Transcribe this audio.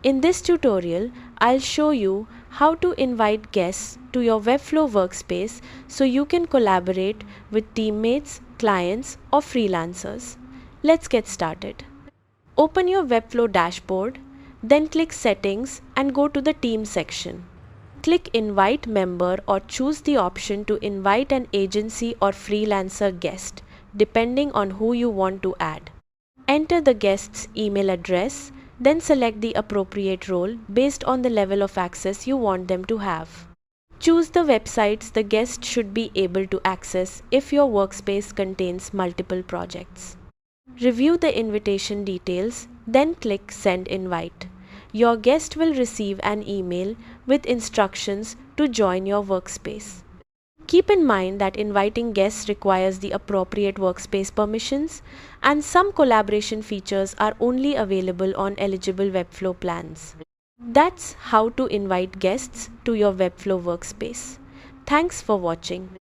In this tutorial, I'll show you how to invite guests to your Webflow workspace so you can collaborate with teammates, clients, or freelancers. Let's get started. Open your Webflow dashboard, then click Settings and go to the Team section. Click Invite Member or choose the option to invite an agency or freelancer guest, depending on who you want to add. Enter the guest's email address, then select the appropriate role based on the level of access you want them to have. Choose the websites the guest should be able to access if your workspace contains multiple projects. Review the invitation details, then click Send Invite. Your guest will receive an email with instructions to join your workspace. Keep in mind that inviting guests requires the appropriate workspace permissions, and some collaboration features are only available on eligible Webflow plans. That's how to invite guests to your Webflow workspace. Thanks for watching.